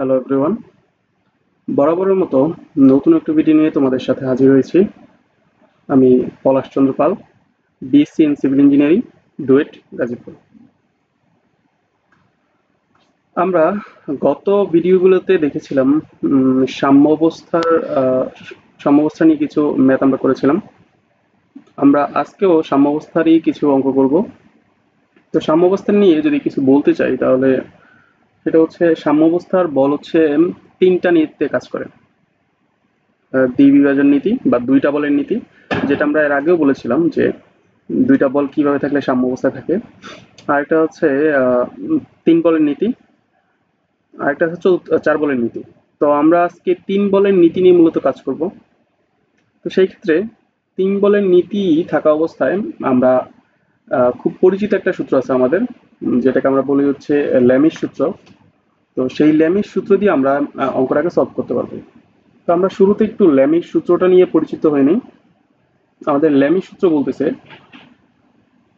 Hello everyone, বরাবরের মতো নতুন একটা ভিডিও নিয়ে তোমাদের সাথে হাজির হয়েছি। আমি Palash Chandra Pal, BSc in civil engineering, DUET, Gazipur. আমরা গত ভিডিওগুলোতে দেখেছিলাম সাম্যাবস্থার সাম্যাবস্থা নিয়ে কিছু ম্যাথ আমরা করেছিলাম। আমরা আজকেও সাম্যাবস্থারই কিছু অঙ্ক করব। তো সাম্যাবস্থা নিয়ে যদি কিছু বলতে চাই তাহলে সেটা হচ্ছে সাম্যাবস্থার বল হচ্ছে তিনটা নীতিতে কাজ করে। দ্বিবিভাজন নীতি বা দুইটা বলের নীতি, যেটা আমরা এর আগেও বলেছিলাম যে দুইটা বল কিভাবে থাকলে সাম্যাবস্থায় থাকে। আরেকটা হচ্ছে তিন বলের নীতি, আরেকটা হচ্ছে চার বলের নীতি। তো আমরা আজকে তিন বলের নীতি নিয়ে মূলত কাজ করব। তো সেই ক্ষেত্রে তিন বলের নীতি থাকা অবস্থায় আমরা খুব পরিচিত একটা সূত্র আছে আমাদের, যেটাকে আমরা বলি হচ্ছে ল্যামিস সূত্র। তো সেই ল্যামিস সূত্র দিয়ে আমরা অঙ্কটাকে সলভ করতে পারবো। তো আমরা শুরুতে একটু ল্যামিস সূত্রটা নিয়ে পরিচিত হয়ে নিই। আমাদের ল্যামিস সূত্র বলতেছে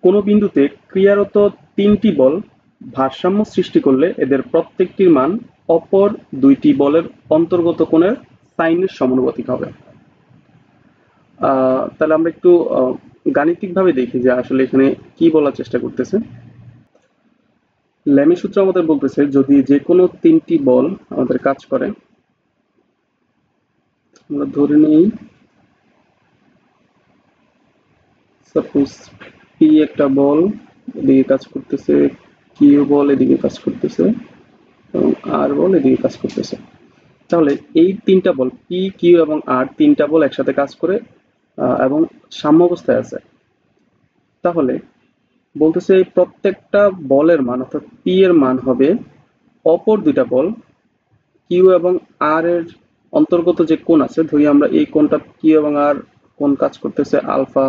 কোনো বিন্দুতে ক্রিয়ারত তিনটি বল ভারসাম্য সৃষ্টি করলে এদের প্রত্যেকটির মান অপর দুইটি বলের অন্তর্গত কোণের সাইনের সমানুপাতিক হবে। তাহলে আমরা একটু গাণিতিকভাবে দেখি যে আসলে এখানে কি বলার চেষ্টা করতেছে। ল্যামিস সূত্র আমাদের বলতেছে যদি যে কোনো তিনটি বল আমাদের কাজ করে, আমরা ধরে নিই সাপোজ পি একটা বল এদিকে কাজ করতেছে, কিউ বল এদিকে কাজ করতেছে এবং আর বল এদিকে কাজ করতেছে। তাহলে এই তিনটা বল পি কিউ এবং আর তিনটা বল একসাথে কাজ করে এবং সাম্য অবস্থায় আছে। তাহলে বলতেছে এই প্রত্যেকটা বলের মান অর্থাৎ পি এর মান হবে অপর দুইটা বল কিউ এবং আর এর অন্তর্গত যে কোণ আছে, ধরি আমরা এই কোণটা কিউ এবং আর কোণ কাজ করতেছে আলফা,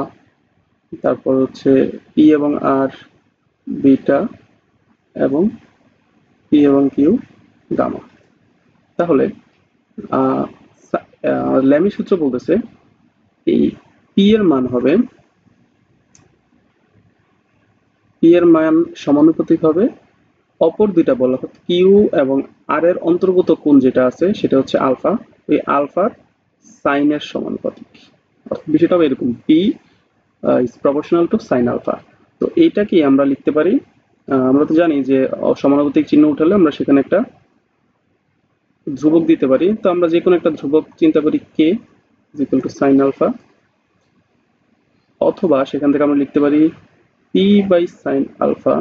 তারপর হচ্ছে পি এবং আর বিটা এবং পি এবং কিউ গামা। তাহলে ল্যামি সূত্র বলতেছে এই পি এর মান হবে, পি এর মান সমানুপাতিক হবে অপর দুইটা বল অর্থাৎ কিউ এবং আর এর অন্তর্গত কোণ যেটা আছে সেটা হচ্ছে আলফা, ওই আলফার সাইনের সমানুপাতিক। অর্থাৎ বিষয়টা হবে এরকম, P is proportional to sine alpha. তো এইটাকে আমরা লিখতে পারি, আমরা তো জানি যে সমানুপাতিক চিহ্ন উঠালে আমরা সেখানে একটা ধ্রুবক দিতে পারি। তো আমরা যে কোনো একটা ধ্রুবক চিন্তা করি k is equal to sine alpha, অথবা সেখান থেকে আমরা লিখতে পারি P by sine alpha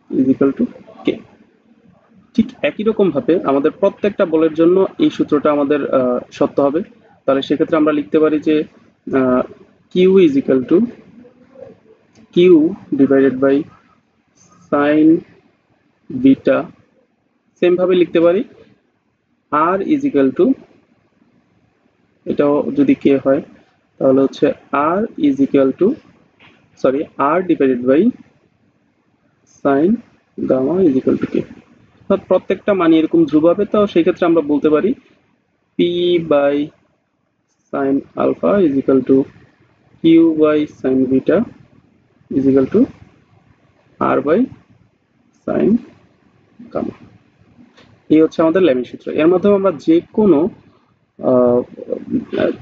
is equal to k. ঠিক একই রকম ভাবে আমাদের প্রত্যেকটা বলের জন্য এই সূত্রটা আমাদের সত্য হবে। তাহলে সেক্ষেত্রে আমরা লিখতে পারি যে Q is equal to Q divided by sine beta. Same ভাবে লিখতে পারি আর ইজ ইকুয়াল টু, এটাও যদি কে হয় তাহলে হচ্ছে r is equal to sorry r divided by sine gamma is equal to k. অর্থাৎ প্রত্যেকটা মান এরকম ধ্রুব হবে। তো সেই ক্ষেত্রে আমরা বলতে পারি P by sine alpha is equal to Q by sine beta is equal to R by sine gamma. এই হচ্ছে আমাদের ল্যামি সূত্র। এর মাধ্যমে আমরা যে কোনো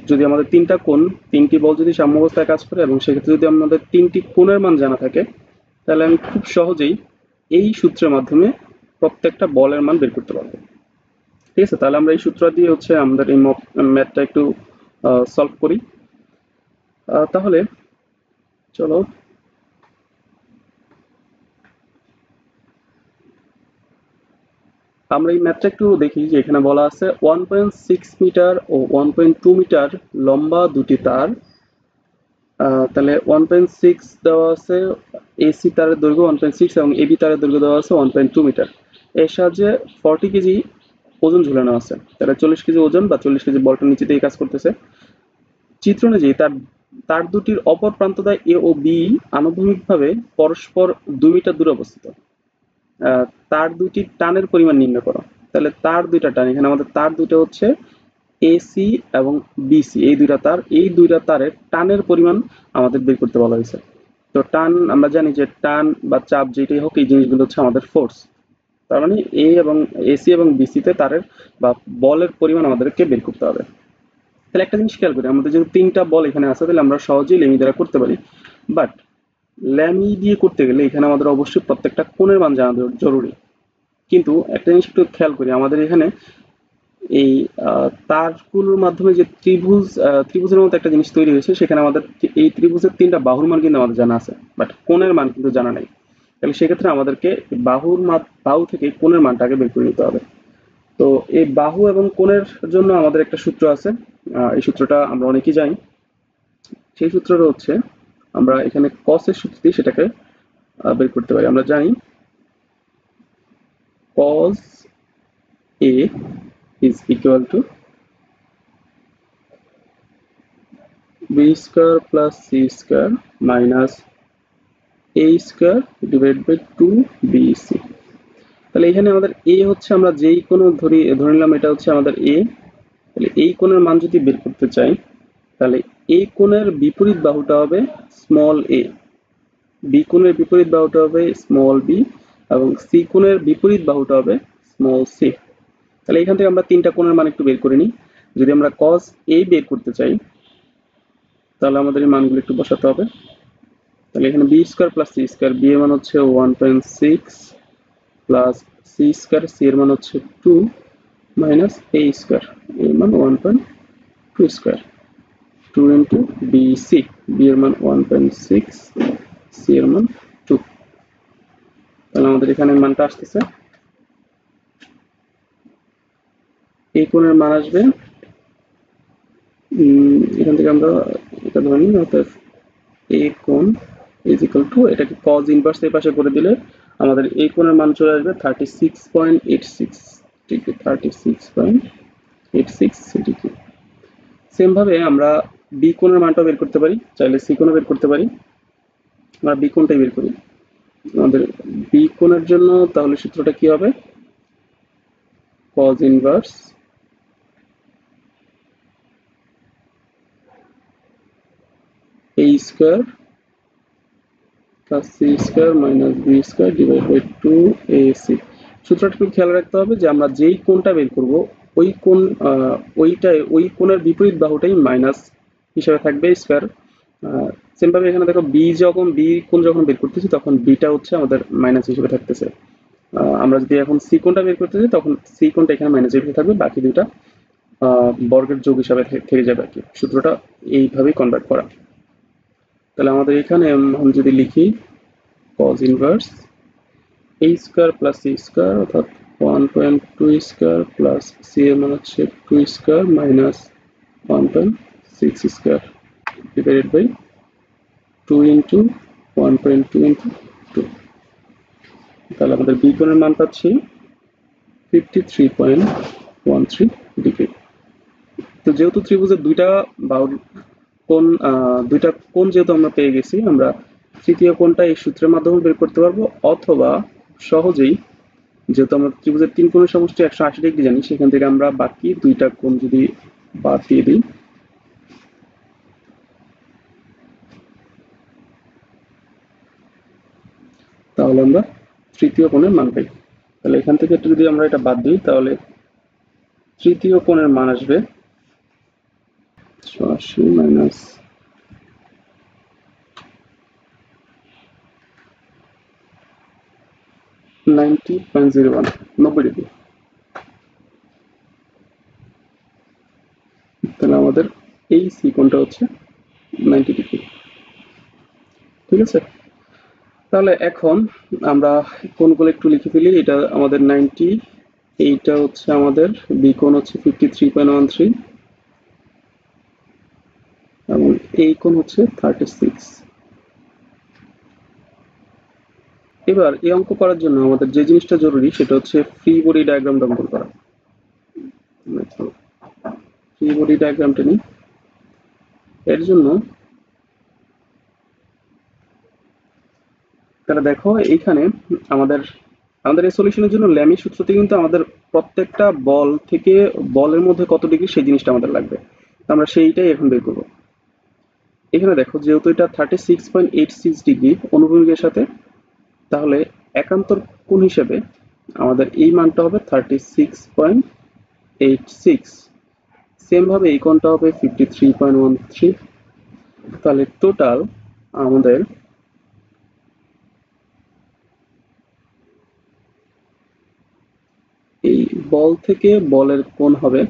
যদি আমাদের তিনটা কোণ, তিনটি বল যদি সাম্য অবস্থায় কাজ করে এবং সেক্ষেত্রে যদি আমাদের তিনটি কোণের মান জানা থাকে, তাহলে আমি খুব সহজেই এই সূত্রের মাধ্যমে প্রত্যেকটা বলের মান বের করতে পারবো। ঠিক আছে, তাহলে আমরা এই সূত্র দিয়ে হচ্ছে আমাদের এই ম্যাথটা একটু সলভ করি। তাহলে চলো আমরা এই ম্যাথটা একটু দেখি যে এখানে বলা আছে 1.6 মিটার ও 1.2 মিটার লম্বা দুটি তার। তাহলে 1.6 দেওয়া আছে, এসি তারের দৈর্ঘ্য 1.6 এবং এবি তারের দৈর্ঘ্য দেওয়া আছে 1.2 মিটার। এর সাহায্যে 40 কেজি ওজন ঝুলানো আছে। তাহলে 40 কেজি ওজন বা 40 কেজি বলটা নিচে দিয়ে কাজ করতেছে। চিত্র অনুযায়ী তার দুটির অপর প্রান্তদ্বয় এ ও বি আনুভূমিকভাবে পরস্পর 2 মিটার দূরে অবস্থিত। তার দুটির টানের পরিমাণ নির্ণয় করো। তাহলে তার দুইটা টান, এখানে আমাদের তার দুটো হচ্ছে এসি এবং বিসি, এই দুইটা তারের টানের পরিমাণ আমাদের বের করতে বলা হয়েছে। তো টান আমরা জানি যে টান বা চাপ যেটাই হোক এই জিনিসগুলো হচ্ছে আমাদের ফোর্স। তার মানে এ এবং এসি এবং বিসিতে তারের বা বলের পরিমাণ আমাদেরকে বের করতে হবে। তাহলে একটা জিনিস খেয়াল করি, আমাদের যেহেতু তিনটা বল এখানে আছে তাহলে আমরা সহজেই লেমি দ্বারা করতে পারি। বাট ল্যামি দিয়ে করতে গেলে এখানে আমাদের অবশ্যই প্রত্যেকটা কোণের মান জানা জরুরি। কিন্তু একটা জিনিস একটু খেয়াল করি, আমাদের এখানে এই তারগুলোর মাধ্যমে যে ত্রিভুজের মতো একটা জিনিস তৈরি হয়েছে, সেখানে আমাদের এই ত্রিভুজের তিনটা বাহুর মান কিন্তু আমাদের জানা আছে, বাট কোণের মান কিন্তু জানা নেই। তাহলে সেক্ষেত্রে আমাদেরকে বাহু থেকে কোণের মানটা আগে বের করে নিতে হবে। তো এই বাহু এবং কোণের জন্য আমাদের একটা সূত্র আছে, এই সূত্রটা আমরা অনেকেই জানি। সেই সূত্রটা হচ্ছে, আমরা এখানে কসের সূত্র দিয়ে সেটাকে বের করতে পারি। আমরা জানি cos A is equal to b square plus c square minus a square divided by 2bc। তাহলে এখানে আমাদের a হচ্ছে, আমরা যেই কোণ ধরে নিলাম এটা হচ্ছে আমাদের a। তাহলে এই কোণের মান যদি বের করতে চাই, তাহলে a কোণের বিপরীত বাহুটা হবে স্মল a, b কোণের বিপরীত বাহুটা হবে স্মল b, এবং c কোণের বিপরীত বাহুটা হবে স্মল c। তাহলে এখান থেকে আমরা তিনটা কোণের মান একটু বের করে নিই। যদি আমরা cos a বের করতে চাই, তাহলে আমাদের এই মানগুলো একটু বসাতে হবে। তাহলে এখানে B square plus C square, B এর মান হচ্ছে 1.6 প্লাস সি স্কোয়ার, সি এর মান হচ্ছে 2 মাইনাস এ স্কোয়ার, এর মান 1.2 square, 2 into B C, B এর মান 1.6, সি এর মান 2। তাহলে আমাদের এখানে মানটা আসতেছে, এই কোণের মান আসবে, এখান থেকে আমরা এটা ধরে নিই, অর্থাৎ এ কোণ ইজ ইকুয়াল টু, এটাকে কজ ইনভার্স এই পাশে করে দিলে আমাদের এই কোণের মান চলে আসবে 36.86 ডিগ্রি, 36.86 ডিগ্রি। সেম ভাবে আমরা বি কোণের মানটা বের করতে পারি, চাইলে সি কোণও বের করতে পারি। আমরা বি কোণটাই বের করি। আমাদের বি কোণের জন্য তাহলে সূত্রটা কি হবে, cos inverse a square plus C square minus B square divide by 2ac। সূত্রটা একটু খেয়াল রাখতে হবে যে আমরা যেই কোণটা বের করব ওই কোণ ওই কোণের বিপরীত বাহুটাই মাইনাস হিসাবে থাকবে স্কয়ার। সেম ভাবে এখানে দেখো বি কোণ যখন বের করতেছি তখন বিটা হচ্ছে আমাদের মাইনাস হিসেবে থাকতেছে। আমরা যদি এখন সি কোণটা বের করতে চাই তখন সি কোণটা এখানে মাইনাস হিসেবে থাকবে, বাকি দুইটা বর্গের যোগ হিসাবে থেকে যাবে আর কি। সূত্রটা এইভাবেই কনভার্ট করা। তাহলে আমাদের এখানে আমি যদি লিখি cos inverse a square plus c square, অর্থাৎ 1.2 স্কয়ার প্লাস c এর মান হচ্ছে 2 square minus 1.6 square divided by 2 into 1.2 into 2। তাহলে আমাদের বি কোণের মান পাচ্ছি 53.13 ডিগ্রি। তো যেহেতু ত্রিভুজের দুইটা কোণ যেহেতু আমরা পেয়ে গেছি, আমরা তৃতীয় কোণটা এই সূত্রের মাধ্যমে বের করতে পারবো, অথবা সহজেই যেহেতু আমরা ত্রিভুজের তিন কোণের সমষ্টি 180 ডিগ্রি জানি, সেখান থেকে আমরা বাকি দুইটা কোণ যদি বাদ দিয়ে দিই, তাহলে আমরা তৃতীয় কোণের মান পাই। তাহলে এখান থেকে যদি আমরা এটা বাদ দিই, তাহলে তৃতীয় কোণের মান আসবে 180 মাইনাস 90.01, 90 ডিগ্রি। তাহলে আমাদের এই সি কোণটা হচ্ছে 90 ডিগ্রি। ঠিক আছে, তাহলে এখন আমরা কোণগুলো একটু লিখে ফেলি। এটা আমাদের 90, এইটা হচ্ছে আমাদের বি কোণ হচ্ছে 53.13, এবং এই কোণ হচ্ছে 36। এবার এই অঙ্ক করার জন্য আমাদের যে জিনিসটা জরুরি সেটা হচ্ছে ফ্রি বডি ডায়াগ্রামটা অঙ্কন করা। ফ্রি বডি ডায়াগ্রামটা নিই। এর জন্য তাহলে দেখো এইখানে আমাদের এই সলিউশনের জন্য ল্যামি সূত্রতে কিন্তু আমাদের প্রত্যেকটা বল থেকে বলের মধ্যে কত ডিগ্রি সেই জিনিসটা আমাদের লাগবে। আমরা সেইটাই এখন বের করবো। এখানে দেখো যেহেতু এটা 36.86 ডিগ্রি অনুভূমিকের সাথে, তাহলে একান্তর কোণ হিসেবে আমাদের এই মানটা হবে 36.86। সেম ভাবে এই কোণটা হবে 53.13। তাহলে টোটাল আমাদের এই বল থেকে বলের কোণ হবে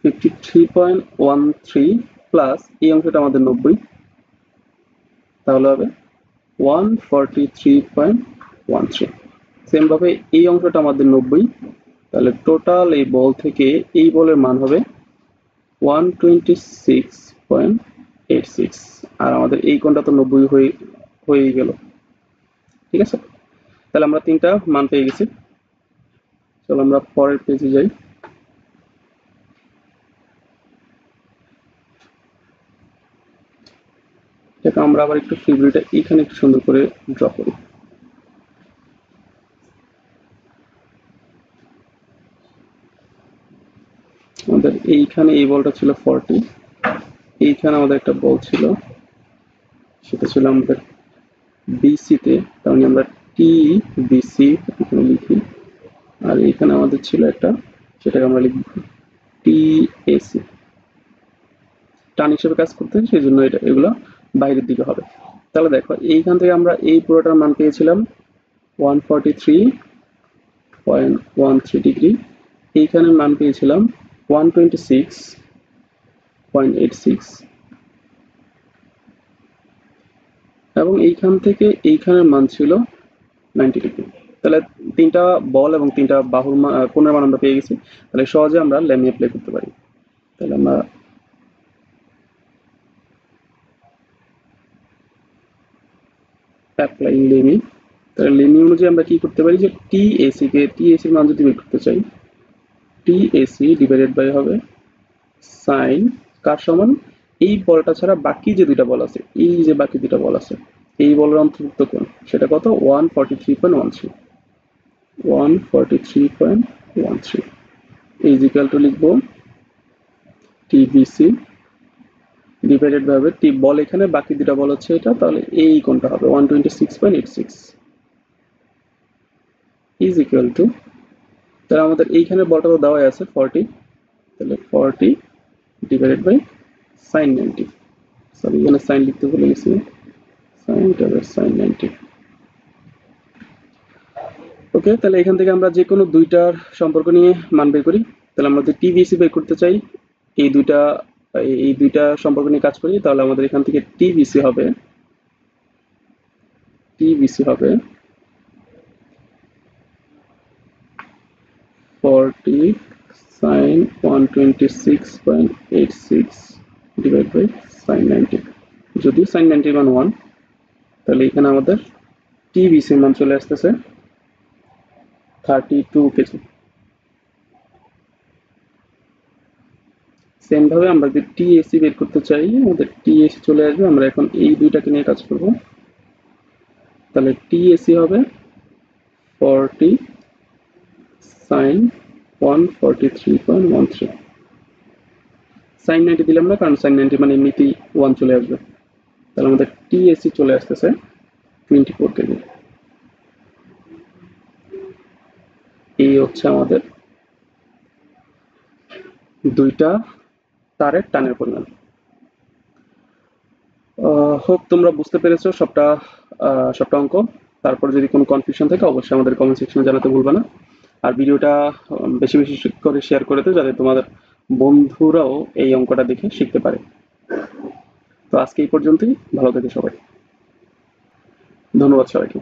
53.13 প্লাস এই অংশটা আমাদের 90, তাহলে হবে 143.13। সেম ভাবে এই অংশটা আমাদের 90, তাহলে টোটাল এই বল থেকে এই বলের মান হবে 126.86। আর আমাদের এই কোণটা তো 90 হয়ে গেল। ঠিক আছে, তাহলে আমরা তিনটা মান পেয়ে গেছি। চলো আমরা পরের পেজে যাই। এটাকে আমরা আবার একটু ফিব্রিটা এখানে একটু সুন্দর করে ড্র করি। আমাদের এইখানে এই বলটা ছিল 40, এইখানে আমাদের একটা বল ছিল, সেটা ছিল আমাদের বিসিতে, তার মানে আমরা টি বিসি এখানে লিখি। আর এইখানে আমাদের ছিল একটা, সেটাকে আমরা লিখব টি এসি। টান হিসেবে কাজ করতে হয়, সেই জন্য এটা এগুলো বাইরের দিকে হবে। তাহলে দেখো এইখান থেকে আমরা এই পুরোটার মান পেয়েছিলাম 143.13 ডিগ্রি, এইখানের মান পেয়েছিলাম 126.86, এবং এইখান থেকে এইখানের মান ছিল 90 ডিগ্রি। তাহলে তিনটা বল এবং তিনটা বাহুর কোণের মান আমরা পেয়ে গেছি। তাহলে সহজে আমরা লেমি অ্যাপ্লাই করতে পারি। তাহলে আমরা অ্যাপ্লাই লেমি, তাহলে লেমি অনুযায়ী আমরা কি করতে পারি যে টিএসি কে টিএসির মান যদি বের করতে চাই, টিএসি ডিভাইডেড বাই হবে সাইন কার সমান, এই বলটা ছাড়া বাকি যে দুইটা বল আছে, এই যে বাকি দুইটা বল আছে এই বলের অন্তর্ভুক্ত কোণ, সেটা কত 143.13। 143.13 ইজ ইকুয়াল টু লিখবো টিবিসি ডিভাইডেড বাই হবে টি বল, এখানে বাকি দুটা বল হচ্ছে এটা, তাহলে এই কোণটা হবে 126.86 ইজ ইকুয়াল টু, তাহলে আমাদের এইখানে বলটা তো দেওয়াই আছে 40, তাহলে 40 ডিভাইডেড বাই সাইন 90, সরি এখানে সাইন লিখতে ভুলে গেছি, সাইন সাইন 90। ওকে, তাহলে এখান থেকে আমরা যে কোনো দুইটার সম্পর্ক নিয়ে মান বের করি। তাহলে আমরা যদি টিবিসি বের করতে চাই, এই দুইটা সম্পর্ক নিয়ে কাজ করি, তাহলে আমাদের এখান থেকে টিবিসি হবে 40 sin 126.86 ডিভাইড বাই sin 90। যদি sin 90 মান 1, তাহলে এখানে আমাদের টিবিসি মান চলে আসতেছে 32 কেজি। সেম ভাবে আমরা যদি টিএসি বের করতে চাই, আমাদের টিএসি চলে আসবে, আমরা এখন এই দুইটাকে নিয়ে কাজ করব। তাহলে টিএসি হবে 40 sin 143.13। sin 90 দিলাম না, কারণ sin 90 মানে এমনিতেই 1 চলে আসবে। তাহলে আমাদের টিএসি চলে আসতেছে 24 কেজি। এই হচ্ছে আমাদের দুইটা তারের টানের পরিমাণ। হোপ তোমরা বুঝতে পেরেছো সবটা অঙ্ক। তারপর যদি কোনো কনফিউশন থাকে অবশ্যই আমাদের কমেন্ট সেকশনে জানাতে ভুলবে না। আর ভিডিওটা বেশি বেশি করে শেয়ার করে দাও, যাতে তোমাদের বন্ধুরাও এই অঙ্কটা দেখে শিখতে পারে। তো আজকে এই পর্যন্তই, ভালো থেকো সবাই, ধন্যবাদ সবাইকে।